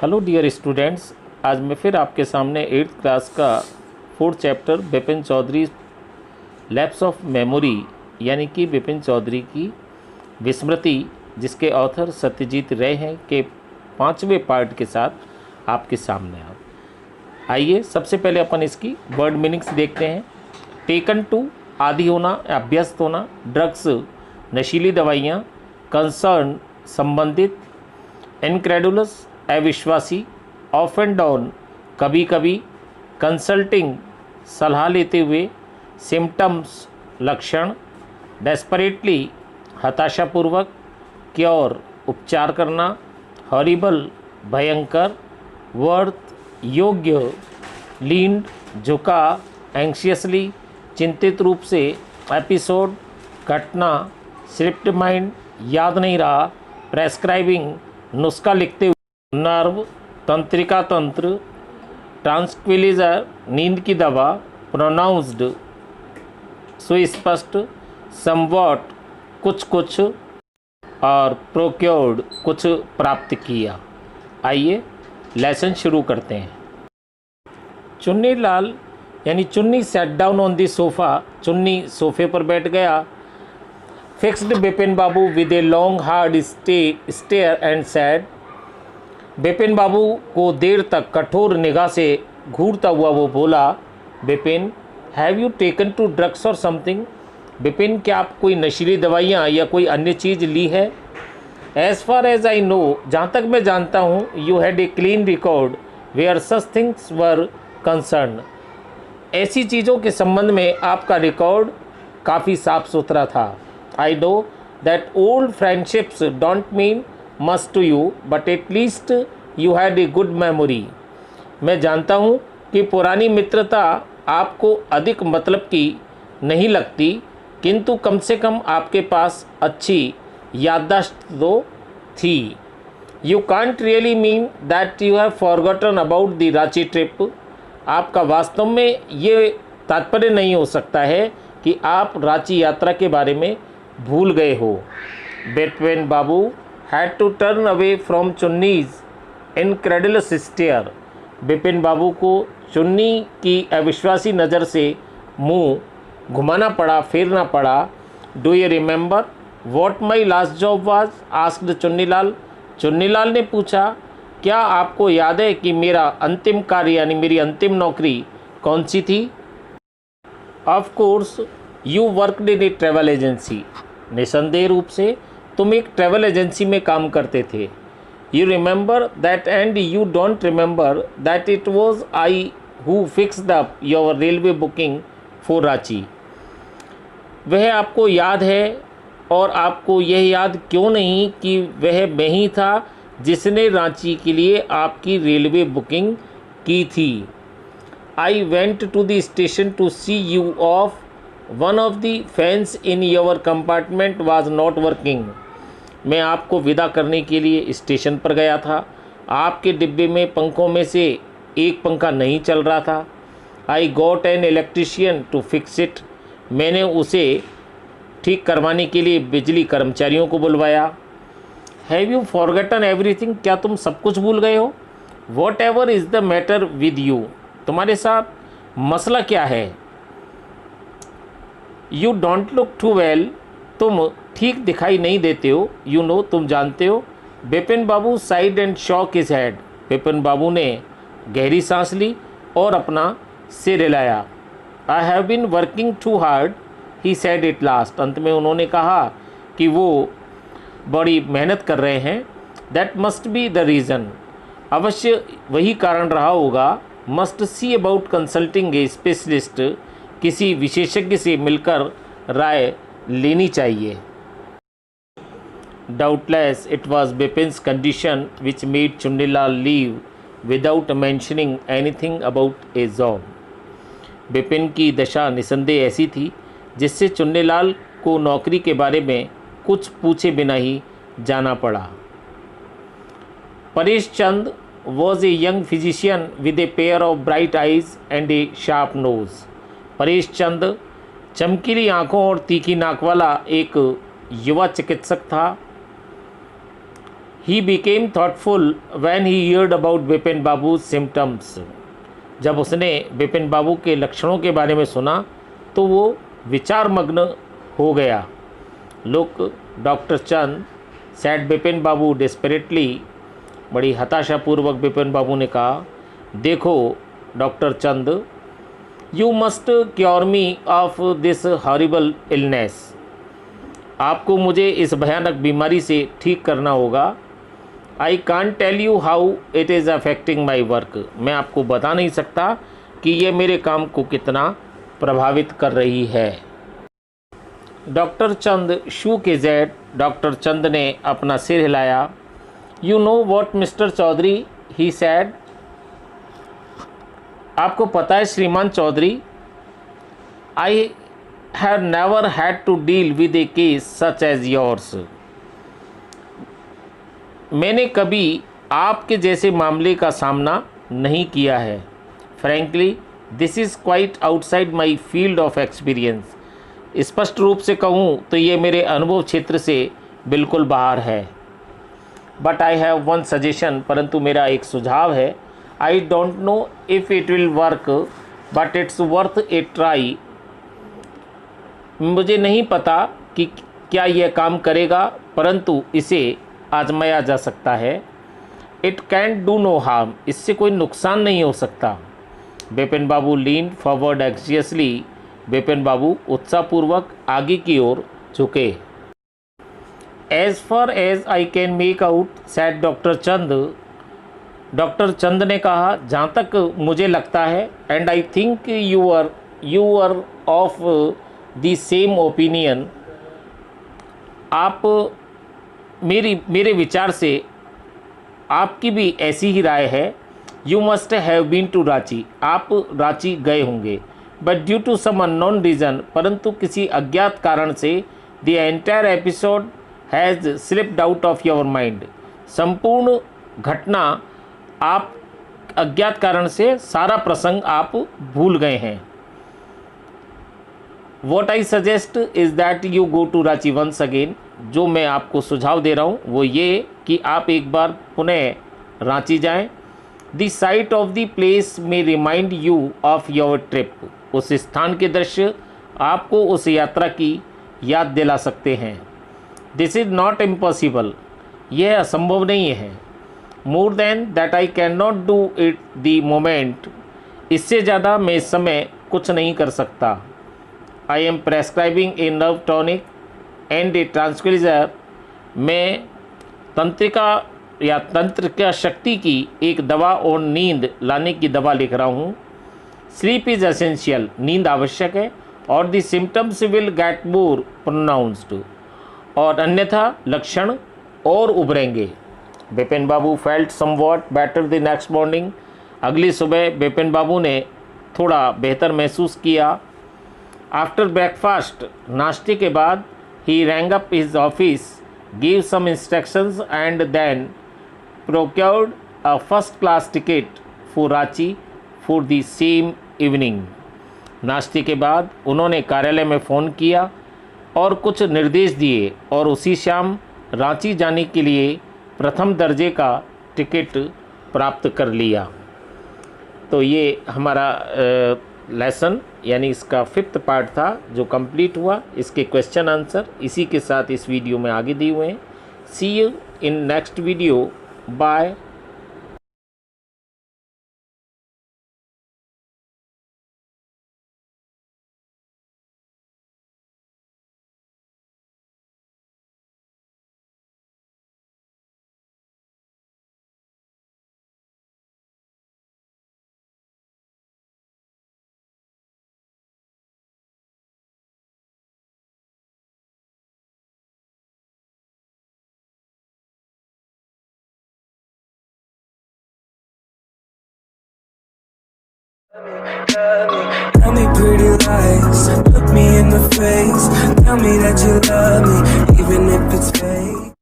Hello dear students, आज मैं फिर आपके सामने 8th क्लास का 4th chapter Bipin Chaudhary lapse of memory यानी कि बिपिन चौधरी की विस्मृति, जिसके ऑथर सत्यजीत रे हैं, के 5वें पार्ट के साथ आपके सामने आइए सबसे पहले अपन इसकी वर्ड मीनिंग्स देखते हैं। टेकन टू आदि होना, अभ्यस्त होना। ड्रग्स नशीली दवाइयाँ। कंसर्न संबंधित। इनक्रेडुलस अविश्वासी। ऑफ एंड डाउन कभी कभी। कंसल्टिंग सलाह लेते हुए। सिम्टम्स लक्षण। डेस्परेटली हताशापूर्वक। क्योर उपचार करना। हॉरिबल भयंकर। वर्थ योग्य। लीन्ड झुका। एंग्शियसली चिंतित रूप से। एपिसोड घटना। स्लिप्ड माइंड याद नहीं रहा। प्रेस्क्राइबिंग नुस्खा लिखते हुए। नर्व तंत्रिका तंत्र। ट्रांसक्विलिजर नींद की दवा। प्रोनाउंस्ड सुस्पष्ट। समवॉट कुछ कुछ। और प्रोक्योर्ड कुछ प्राप्त किया। आइए लेसन शुरू करते हैं। चुन्नी लाल यानी Chunni sat down on the sofa. Chunni सोफे पर बैठ गया। Fixed Bipin Babu with a long hard stare and said. Bipin Babu को देर तक कठोर निगाह से घूरता हुआ वो बोला, Bipin have you taken to drugs और समथिंग। बिपिन क्या आप कोई नशीली दवाइयाँ या कोई अन्य चीज़ ली है। As far as I know, जहाँ तक मैं जानता हूँ, you had a clean record where such things were concern. ऐसी चीज़ों के संबंध में आपका रिकॉर्ड काफ़ी साफ सुथरा था। I know that old friendships don't mean much to you, but at least you had a good memory. मैं जानता हूँ कि पुरानी मित्रता आपको अधिक मतलब की नहीं लगती, किंतु कम से कम आपके पास अच्छी याददाश्त तो थी। You can't really mean that you have forgotten about the Ranchi trip. आपका वास्तव में ये तात्पर्य नहीं हो सकता है कि आप रांची यात्रा के बारे में भूल गए हो। Bipin Babu had to turn away from Chunni's incredulous stare. Bipin Babu को चुन्नी की अविश्वासी नज़र से मुंह घुमाना पड़ा, फेरना पड़ा। Do you remember what my last job was, asked Chunnilal. Chunnilal ने पूछा, क्या आपको याद है कि मेरा अंतिम कार्य यानी मेरी अंतिम नौकरी कौन सी थी। Of course you worked in A travel agency. निसंदेह रूप से तुम एक ट्रैवल एजेंसी में काम करते थे। You remember that and you don't remember that it was I who fixed up your railway booking for Ranchi. वह आपको याद है, और आपको यह याद क्यों नहीं कि वह मैं ही था जिसने रांची के लिए आपकी रेलवे बुकिंग की थी। I went to the station to see you off. One of the fans in your compartment was not working. मैं आपको विदा करने के लिए स्टेशन पर गया था। आपके डिब्बे में पंखों में से एक पंखा नहीं चल रहा था। I got an electrician to fix it. मैंने उसे ठीक करवाने के लिए बिजली कर्मचारियों को बुलवाया। हैव यू फॉरगेटन एवरीथिंग, क्या तुम सब कुछ भूल गए हो। Whatever is the matter with you, तुम्हारे साथ मसला क्या है। You don't look too well, तुम ठीक दिखाई नहीं देते हो। यू नो, तुम जानते हो। Bipin Babu sighed and shook his head. Bipin Babu ने गहरी सांस ली और अपना सिर हिलाया। I have been working too hard, he said at last. अंत में उन्होंने कहा कि वो बड़ी मेहनत कर रहे हैं। That must be the reason, अवश्य वही कारण रहा होगा। Must see about consulting a specialist, किसी विशेषज्ञ से मिलकर राय लेनी चाहिए। Doubtless it was Bipin's condition which made Chunnilal leave without mentioning anything about a job. Bipin की दशा निसंदेह ऐसी थी जिससे चुन्नीलाल को नौकरी के बारे में कुछ पूछे बिना ही जाना पड़ा। Paresh Chand was a young physician with a pair of bright eyes and a sharp nose. Paresh Chand चमकीली आँखों और तीखी नाक वाला एक युवा चिकित्सक था। He became thoughtful when he heard about Bipin Babu symptoms. जब उसने बिपिन बाबू के लक्षणों के बारे में सुना तो वो विचार मग्न हो गया। Look doctor Chand, said Bipin Babu desperately. बड़ी हताशापूर्वक बिपिन बाबू ने कहा, देखो doctor Chand, you must cure me of this horrible illness. आपको मुझे इस भयानक बीमारी से ठीक करना होगा। I can't tell you how it is affecting my work. मैं आपको बता नहीं सकता कि ये मेरे काम को कितना प्रभावित कर रही है। Doctor Chand shook his head. Doctor Chand ने अपना सिर हिलाया। You know what mister Chaudhary, he said. आपको पता है श्रीमान Chaudhary, I have never had to deal with a case such as yours. मैंने कभी आपके जैसे मामले का सामना नहीं किया है। Frankly this is quite outside my field of experience. स्पष्ट रूप से कहूँ तो ये मेरे अनुभव क्षेत्र से बिल्कुल बाहर है। But I have one suggestion, परंतु मेरा एक सुझाव है। I don't know if it will work but it's worth A try. मुझे नहीं पता कि क्या यह काम करेगा, परंतु इसे आजमाया जा सकता है। It can do no harm. इससे कोई नुकसान नहीं हो सकता। Bipin Babu lean forward anxiously. Bipin Babu उत्साहपूर्वक आगे की ओर झुके। As far as I can make out, said doctor Chand. Doctor Chand ने कहा, जहाँ तक मुझे लगता है, and I think you are of the same opinion. आप मेरे विचार से आपकी भी ऐसी ही राय है। You must have been to Ranchi. आप रांची गए होंगे। But due to some unknown reason, परंतु किसी अज्ञात कारण से the entire episode has slipped out of your mind. संपूर्ण घटना, आप अज्ञात कारण से सारा प्रसंग आप भूल गए हैं। What I suggest is that you go to Ranchi once again. जो मैं आपको सुझाव दे रहा हूँ वो ये कि आप एक बार पुनः रांची जाएं। The sight of the place may remind you of your trip. उस स्थान के दृश्य आपको उस यात्रा की याद दिला सकते हैं। This is not impossible. यह असंभव नहीं है। More than that I can not do it the moment. इससे ज़्यादा मैं इस समय कुछ नहीं कर सकता। I am prescribing a nerve tonic and a tranquilliser. मैं तंत्रिका शक्ति की एक दवा और नींद लाने की दवा लिख रहा हूँ। Sleep is essential. नींद आवश्यक है। Or the symptoms will get more pronounced. और अन्यथा लक्षण और उभरेंगे। Bipin Babu felt somewhat better the next morning. अगली सुबह बिपिन बाबू ने थोड़ा बेहतर महसूस किया। आफ्टर ब्रेकफास्ट, नाश्ते के बाद, he rang up his office, give some instructions and then procured a first class ticket for Ranchi for the same evening। नाश्ते के बाद उन्होंने कार्यालय में फ़ोन किया और कुछ निर्देश दिए और उसी शाम रांची जाने के लिए प्रथम दर्जे का टिकट प्राप्त कर लिया। तो ये हमारा लेसन यानी इसका 5th पार्ट था जो कंप्लीट हुआ। इसके क्वेश्चन आंसर इसी के साथ इस वीडियो में आगे दिए हुए हैं। See you in next video. Bye. Tell me pretty lies, look me in the face. Tell me that you love me, even if it's fake.